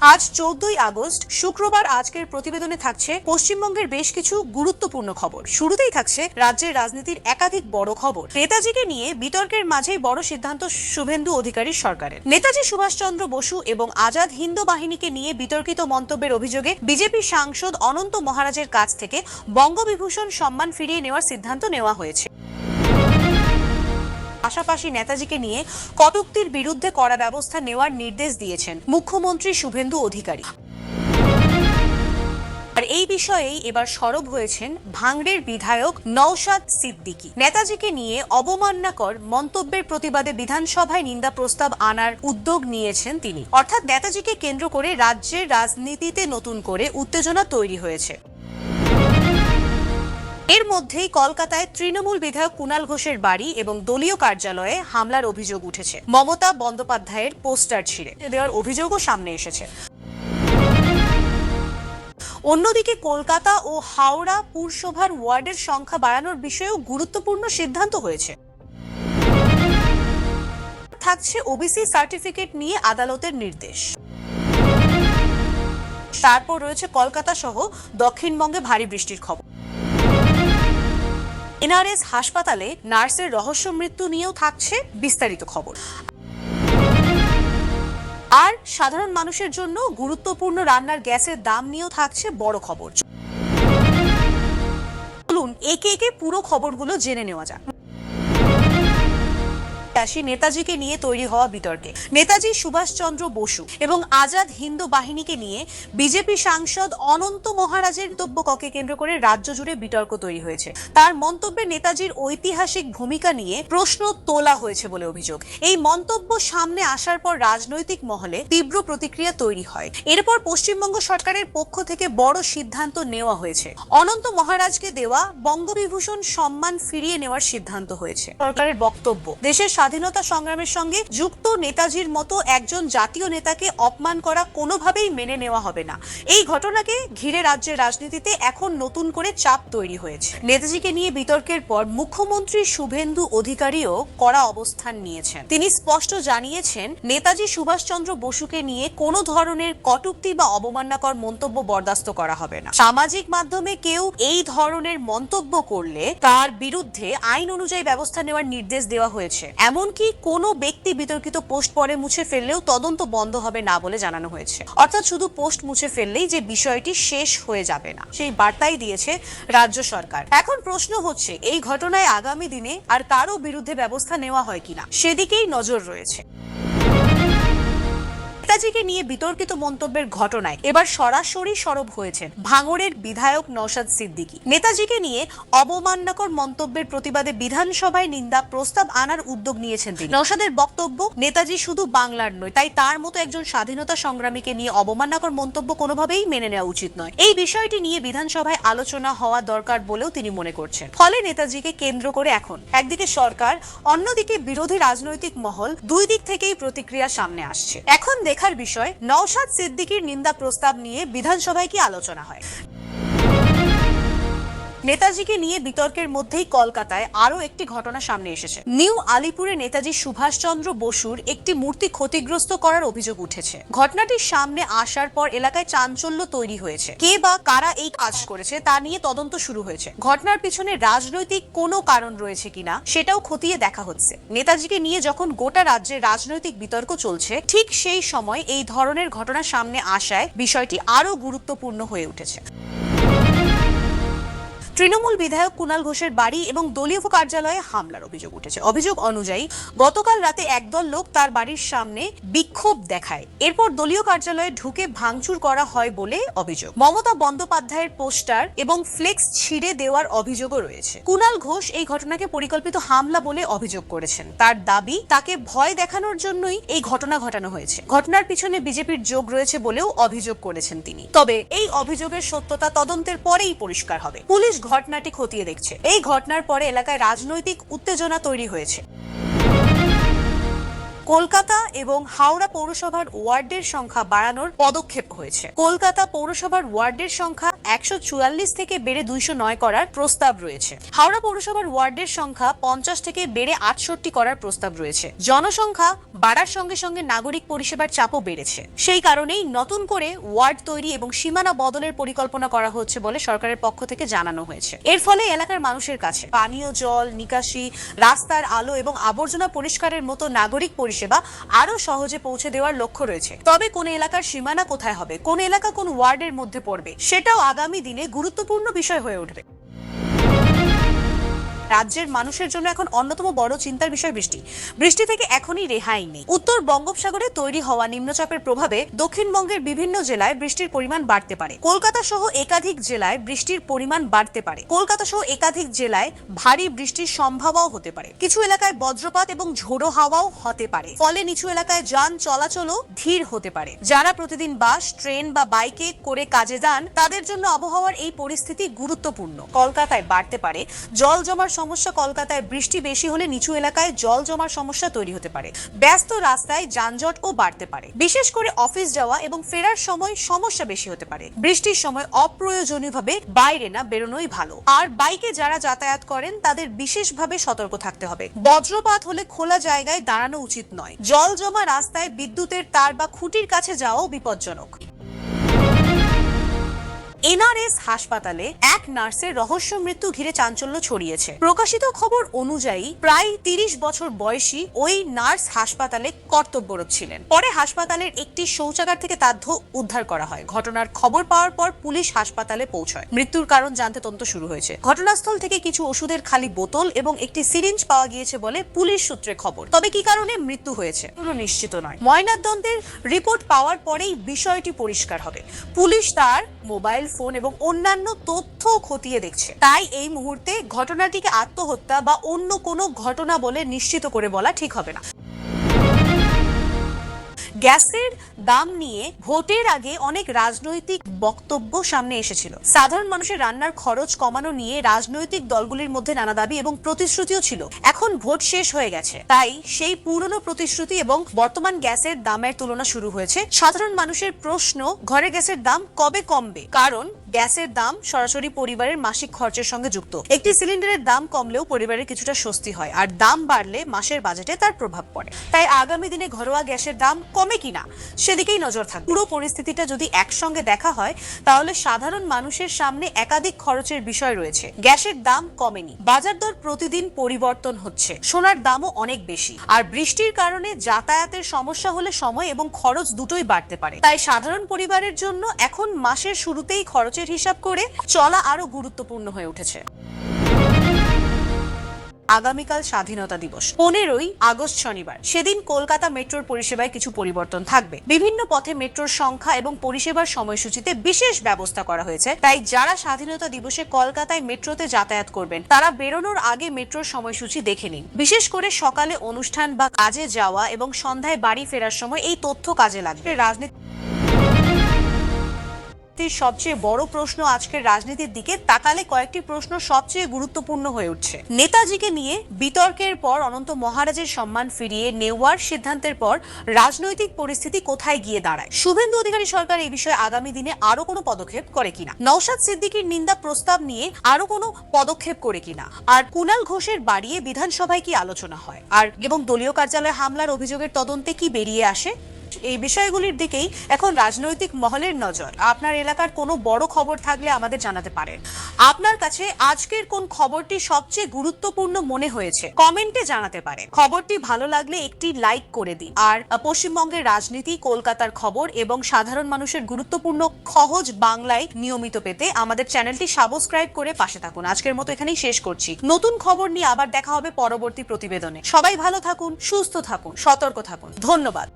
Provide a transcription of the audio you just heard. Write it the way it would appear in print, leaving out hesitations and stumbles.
আজ 14ই আগস্ট শুক্রবার আজকের প্রতিবেদনে থাকছে পশ্চিমবঙ্গের বেশ কিছু গুরুত্বপূর্ণ খবর। শুরুতেই থাকছে রাজ্যের রাজনীতির একাধিক বড় খবর। নেতাজিকে নিয়ে বিতর্কের মাঝেই বড় সিদ্ধান্ত শুভেন্দু অধিকারীর সরকারের। নেতাজি সুভাষচন্দ্র বসু এবং আজাদ হিন্দ বাহিনীকে নিয়ে বিতর্কিত মন্তব্যের অভিযোগে বিজেপি সাংসদ অনন্ত মহারাজের কাছ থেকে বঙ্গবিভূষণ সম্মান ফিরিয়ে নেওয়ার সিদ্ধান্ত নেওয়া হয়েছে। পাশাপাশি নেতাজিকে নিয়ে কটূক্তির বিরুদ্ধে কড়া ব্যবস্থা নেওয়ার নির্দেশ দিয়েছেন মুখ্যমন্ত্রী শুভেন্দু অধিকারী। আর এই বিষয়েই এবার সরব হয়েছেন ভাঙড়ের বিধায়ক নওশাদ সিদ্দিকী। নেতাজিকে নিয়ে অবমাননাকর মন্তব্যের প্রতিবাদে বিধানসভায় নিন্দা প্রস্তাব আনার উদ্যোগ নিয়েছেন তিনি। অর্থাৎ নেতাজিকে কেন্দ্র করে রাজ্যের রাজনীতিতে নতুন করে উত্তেজনা তৈরি হয়েছে। এর মধ্যেই কলকাতায় তৃণমূল বিধায়ক কুণাল ঘোষের বাড়ি এবং দলীয় কার্যালয়ে হামলার অভিযোগ উঠেছে। মমতা বন্দ্যোপাধ্যায়ের পোস্টার ছিঁড়ে দেওয়ার অভিযোগও সামনে এসেছে। অন্যদিকে কলকাতা ও হাওড়া পুরসভার ওয়ার্ডের সংখ্যা বাড়ানোর বিষয়েও গুরুত্বপূর্ণ সিদ্ধান্ত হয়েছে। থাকছে ওবিসি সার্টিফিকেট নিয়ে আদালতের নির্দেশ। তারপর রয়েছে কলকাতা সহ দক্ষিণবঙ্গে ভারী বৃষ্টির খবর। এনআরএস হাসপাতালে নার্সের রহস্য মৃত্যু নিয়েও থাকছে বিস্তারিত খবর। আর সাধারণ মানুষের জন্য গুরুত্বপূর্ণ রান্নার গ্যাসের দাম নিয়েও থাকছে বড় খবর। চলুন একে একে পুরো খবরগুলো জেনে নেওয়া যাক। নেতাজিকে নিয়ে তৈরি হওয়া বিতর্কে নেতাজি সুভাষচন্দ্র বসু এবং আজাদ হিন্দ বাহিনীকে নিয়ে বিজেপি সাংসদ অনন্ত মহারাজের মন্তব্যকে কেন্দ্র করে রাজ্য জুড়ে বিতর্ক তৈরি হয়েছে। তার মন্তব্যে নেতাজির ঐতিহাসিক ভূমিকা নিয়ে প্রশ্ন তোলা হয়েছে বলে অভিযোগ। এই মন্তব্য সামনে আসার পর রাজনৈতিক মহলে তীব্র প্রতিক্রিয়া তৈরি হয়। এরপর পশ্চিমবঙ্গ সরকারের পক্ষ থেকে বড় সিদ্ধান্ত নেওয়া হয়েছে। অনন্ত মহারাজকে দেওয়া বঙ্গবিভূষণ সম্মান ফিরিয়ে নেওয়ার সিদ্ধান্ত হয়েছে। সরকারের বক্তব্য, দেশের স্বাধীনতা সংগ্রামের সঙ্গে যুক্ত নেতাজির মতো একজন জাতীয় নেতাকে অপমান করা কোনোভাবেই মেনে নেওয়া হবে না। এই ঘটনাকে ঘিরে রাজ্যের রাজনীতিতে এখন নতুন করে চাপ তৈরি হয়েছে। নেতাজিকে নিয়ে বিতর্কের পর মুখ্যমন্ত্রী শুভেন্দু অধিকারীও কড়া অবস্থান নিয়েছেন। তিনি স্পষ্ট জানিয়েছেন, নেতাজি সুভাষচন্দ্র বসুকে নিয়ে কোনো ধরনের কটূক্তি বা অবমাননাকর মন্তব্য বরদাস্ত করা হবে না। সামাজিক মাধ্যমে কেউ এই ধরনের মন্তব্য করলে তার বিরুদ্ধে আইন অনুযায়ী ব্যবস্থা নেওয়ার নির্দেশ দেওয়া হয়েছে। এমনকি কোনো ব্যক্তি বিতর্কিত পোস্ট পরে মুছে ফেললেও তদন্ত বন্ধ হবে না বলে জানানো হয়েছে। অর্থাৎ শুধু পোস্ট মুছে ফেললেই যে বিষয়টি শেষ হয়ে যাবে না, সেই বার্তাই দিয়েছে রাজ্য সরকার। এখন প্রশ্ন হচ্ছে, এই ঘটনায় আগামী দিনে আর কারো বিরুদ্ধে ব্যবস্থা নেওয়া হয় কিনা, সেদিকেই নজর রয়েছে। নেতাজিকে নিয়ে বিতর্কিত মন্তব্যের ঘটনায় এবার সরাসরি সরব হয়েছেন ভাঙড়ের বিধায়ক নওশাদ সিদ্দিকী। নেতাজিকে নিয়ে অবমাননাকর মন্তব্যের প্রতিবাদে বিধানসভায় নিন্দা প্রস্তাব আনার উদ্যোগ নিয়েছেন তিনি। নওশাদের বক্তব্য, নেতাজি শুধু বাংলার নয়, তাই তার মতো একজন স্বাধীনতা সংগ্রামীকে নিয়ে অবমাননাকর মন্তব্য কোনোভাবেই মেনে নেওয়া উচিত নয়। এই বিষয়টি নিয়ে বিধানসভায় আলোচনা হওয়া দরকার বলেও তিনি মনে করছেন। ফলে নেতাজিকে কেন্দ্র করে এখন একদিকে সরকার, অন্যদিকে বিরোধী রাজনৈতিক মহল, দুই দিক থেকেই প্রতিক্রিয়া সামনে আসছে। এখন দেখার বিষয়, নওশাদ সিদ্দিকীর নিন্দা প্রস্তাব নিয়ে বিধানসভায় কি আলোচনা হয়। নেতাজিকে নিয়ে বিতর্কের মধ্যেই কলকাতায় আরো একটি ঘটনা সামনে এসেছে। নিউ আলিপুরে নেতাজি সুভাষচন্দ্র বসুর একটি মূর্তি ক্ষতিগ্রস্ত করার অভিযোগ উঠেছে। ঘটনাটির সামনে আসার পর এলাকায় চাঞ্চল্য তৈরি হয়েছে। কে বা কারা এই কাজ করেছে তা নিয়ে তদন্ত শুরু হয়েছে। ঘটনার পিছনে রাজনৈতিক কোনো কারণ রয়েছে কিনা সেটাও খতিয়ে দেখা হচ্ছে। নেতাজিকে নিয়ে যখন গোটা রাজ্যে রাজনৈতিক বিতর্ক চলছে, ঠিক সেই সময় এই ধরনের ঘটনা সামনে আসায় বিষয়টি আরো গুরুত্বপূর্ণ হয়ে উঠেছে। তৃণমূল বিধায়ক কুণাল ঘোষের বাড়ি এবং দলীয় কার্যালয়ে হামলার অভিযোগ উঠেছে। অভিযোগ অনুযায়ী গতকাল রাতে একদল লোক তার বাড়ির সামনে বিক্ষোভ দেখায়। এরপর দলীয় কার্যালয়ে ঢুকে ভাঙচুর করা হয় বলে অভিযোগ। মমতা বন্দ্যোপাধ্যায়ের পোস্টার এবং ফ্লেক্স ছিঁড়ে দেওয়ার অভিযোগও রয়েছে। কুণাল ঘোষ এই ঘটনাকে পরিকল্পিত হামলা বলে অভিযোগ করেছেন। তার দাবি, তাকে ভয় দেখানোর জন্যই এই ঘটনা ঘটানো হয়েছে। ঘটনার পিছনে বিজেপির যোগ রয়েছে বলেও অভিযোগ করেছেন তিনি। তবে এই অভিযোগের সত্যতা তদন্তের পরেই পরিষ্কার হবে। পুলিশ ঘটনাটি খতিয়ে দেখছে। এই ঘটনার পরে এলাকায় রাজনৈতিক উত্তেজনা তৈরি হয়েছে। কলকাতা এবং হাওড়া পৌরসভার ওয়ার্ডের সংখ্যা বাড়ানোর পদক্ষেপ হয়েছে। কলকাতা পৌরসভার ওয়ার্ডের সংখ্যা 144 থেকে বেড়ে 209 করার প্রস্তাব রয়েছে। হাওড়া পৌরসভার ওয়ার্ডের সংখ্যা 50 থেকে বেড়ে 68 করার প্রস্তাব রয়েছে। জনসংখ্যা বাড়ার সঙ্গে সঙ্গে নাগরিক পরিষেবার চাপও বেড়েছে। সেই কারণেই নতুন করে ওয়ার্ড তৈরি এবং সীমানা বদলের পরিকল্পনা করা হচ্ছে বলে সরকারের পক্ষ থেকে জানানো হয়েছে। এর ফলে এলাকার মানুষের কাছে পানীয় জল, নিকাশি, রাস্তার আলো এবং আবর্জনা পরিষ্কারের মতো নাগরিক পরিষেবা আরো সহজে পৌঁছে দেওয়ার লক্ষ্য রয়েছে। তবে কোন এলাকার সীমানা কোথায় হবে, কোন এলাকা কোন ওয়ার্ডের মধ্যে পড়বে, সেটাও আগামী দিনে গুরুত্বপূর্ণ বিষয় হয়ে উঠবে। রাজ্যের মানুষের জন্য এখন অন্যতম বড় চিন্তার বিষয় বৃষ্টি থেকে এখনই রেহাই নেই। উত্তর বঙ্গোপসাগরে তৈরি হওয়া নিম্নচাপের প্রভাবে দক্ষিণবঙ্গের বিভিন্ন জেলায় বৃষ্টির পরিমাণ বাড়তে পারে। কলকাতা সহ একাধিক জেলায় বৃষ্টির পরিমাণ বাড়তে পারে। কলকাতা সহ একাধিক জেলায় ভারী বৃষ্টির সম্ভাবনাও হতে পারে। কিছু এলাকায় বজ্রপাত এবং ঝোড়ো হাওয়াও হতে পারে। ফলে নিচু এলাকায় যান চলাচলও ধীর হতে পারে। যারা প্রতিদিন বাস, ট্রেন বা বাইকে করে কাজে যান তাদের জন্য আবহাওয়ার এই পরিস্থিতি গুরুত্বপূর্ণ। কলকাতায় বাড়তে পারে জল জমার সমস্যা। কলকাতায় বৃষ্টি বেশি হলে নিচু এলাকায় জল জমার সমস্যা তৈরি হতে পারে। ব্যস্ত রাস্তায় যানজটও বাড়তে পারে। বিশেষ করে অফিস যাওয়া এবং ফেরার সময় সমস্যা বেশি হতে পারে। বৃষ্টির সময় অপ্রয়োজনীয়ভাবে বাইরে না বেরোনোই ভালো। আর বাইকে যারা যাতায়াত করেন তাদের বিশেষভাবে সতর্ক থাকতে হবে। বজ্রপাত হলে খোলা জায়গায় দাঁড়ানো উচিত নয়। জল জমা রাস্তায় বিদ্যুতের তার বা খুঁটির কাছে যাওয়াও বিপজ্জনক। এনআরএস হাসপাতালে এক নার্সের রহস্য মৃত্যু ঘিরে চাঞ্চল্য ছড়িয়েছে। প্রকাশিত খবর অনুযায়ী প্রায় 30 বছর বয়সী ওই নার্স হাসপাতালে কর্তব্যরত ছিলেন। পরে হাসপাতালের একটি শৌচাগার থেকে তার দেহ উদ্ধার করা হয়। ঘটনার খবর পাওয়ার পর পুলিশ হাসপাতালে পৌঁছায়। মৃত্যুর কারণ জানতে তদন্ত শুরু হয়েছে। ঘটনাস্থল থেকে কিছু ওষুধের খালি বোতল এবং একটি সিরিঞ্জ পাওয়া গিয়েছে বলে পুলিশ সূত্রে খবর। তবে কি কারণে মৃত্যু হয়েছে কোনো নিশ্চিত নয়। ময়নাতদন্তের রিপোর্ট পাওয়ার পরেই বিষয়টি পরিষ্কার হবে। পুলিশ তার মোবাইল ফোন এবং অন্যান্য তথ্য খতিয়ে দেখছে। তাই এই মুহূর্তে ঘটনাটিকে আত্মহত্যা বা অন্য কোনো ঘটনা বলে নিশ্চিত করে বলা ঠিক হবে না। গ্যাসের দাম নিয়ে ভোটের আগে অনেক রাজনৈতিক বক্তব্য সামনে এসেছিল। সাধারণ মানুষের রান্নার খরচ কমানো নিয়ে রাজনৈতিক দলগুলির মধ্যে নানা দাবি এবং প্রতিশ্রুতিও ছিল। এখন ভোট শেষ হয়ে গেছে, তাই সেই পুরনো প্রতিশ্রুতি এবং বর্তমান গ্যাসের দামের তুলনা শুরু হয়েছে। সাধারণ মানুষের প্রশ্ন, ঘরে গ্যাসের দাম কবে কমবে? কারণ গ্যাসের দাম সরাসরি পরিবারের মাসিক খরচের সঙ্গে যুক্ত। একটি সিলিন্ডারের দাম কমলেও পরিবারের কিছুটা স্বস্তি হয়, আর দাম বাড়লে মাসের বাজেটে তার প্রভাব পড়ে। তাই আগামী দিনে ঘরোয়া গ্যাসের দাম কমে কিনা সেদিকেই নজর থাকবে। পুরো পরিস্থিতিটা যদি একসঙ্গে দেখা হয় তাহলে সাধারণ মানুষের সামনে একাধিক খরচের বিষয় রয়েছে। গ্যাসের দাম কমেনি, বাজার দর প্রতিদিন পরিবর্তন হচ্ছে, সোনার দামও অনেক বেশি, আর বৃষ্টির কারণে যাতায়াতের সমস্যা হলে সময় এবং খরচ দুটোই বাড়তে পারে। তাই সাধারণ পরিবারের জন্য এখন মাসের শুরুতেই খরচের হিসাব করে চলা আরো গুরুত্বপূর্ণ হয়ে উঠেছে। আগামীকাল স্বাধীনতা দিবস 15ই আগস্ট শনিবার। সেদিন কলকাতা মেট্রোর পরিষেবায় কিছু পরিবর্তন থাকবে। বিভিন্ন পথে মেট্রোর সংখ্যা এবং পরিষেবার সময়সূচিতে বিশেষ ব্যবস্থা করা হয়েছে। তাই যারা স্বাধীনতা দিবসে কলকাতায় মেট্রোতে যাতায়াত করবেন তারা বেরোনোর আগে মেট্রোর সময়সূচি দেখে নিন। বিশেষ করে সকালে অনুষ্ঠান বা কাজে যাওয়া এবং সন্ধ্যায় বাড়ি ফেরার সময় এই তথ্য কাজে লাগবে। সবচেয়ে বড় প্রশ্ন, আজকের রাজনীতির দিকে তাকালে কয়েকটি প্রশ্ন সবচেয়ে গুরুত্বপূর্ণ হয়ে উঠছে। নেতাজিকে নিয়ে বিতর্কের পর অনন্ত মহারাজের সম্মান ফিরিয়ে নেওয়ার সিদ্ধান্তের পর রাজনৈতিক পরিস্থিতি কোথায় গিয়ে দাঁড়ায়? শুভেন্দু অধিকারী সরকার এই বিষয়ে আগামী দিনে আরো কোনো পদক্ষেপ করে কিনা? নওশাদ সিদ্দিকীর নিন্দা প্রস্তাব নিয়ে আরো কোনো পদক্ষেপ করে কিনা? আর কুণাল ঘোষের বাড়িয়ে বিধানসভায় কি আলোচনা হয়? আর এবং দলীয় কার্যালয়ে হামলার অভিযোগের তদন্তে কি বেরিয়ে আসে? এই বিষয়গুলির দিকেই এখন রাজনৈতিক মহলের নজর। আপনার এলাকার কোনো বড় খবর থাকলে আমাদের জানাতে পারেন। আপনার কাছে আজকের কোন খবরটি সবচেয়ে গুরুত্বপূর্ণ মনে হয়েছে কমেন্টে জানাতে পারেন। খবরটি ভালো লাগলে একটি লাইক করে দিন। আর পশ্চিমবঙ্গের রাজনীতি, কলকাতার খবর এবং সাধারণ মানুষের গুরুত্বপূর্ণ সহজ বাংলায় নিয়মিত পেতে আমাদের চ্যানেলটি সাবস্ক্রাইব করে পাশে থাকুন। আজকের মতো এখানেই শেষ করছি। নতুন খবর নিয়ে আবার দেখা হবে পরবর্তী প্রতিবেদনে। সবাই ভালো থাকুন, সুস্থ থাকুন, সতর্ক থাকুন। ধন্যবাদ।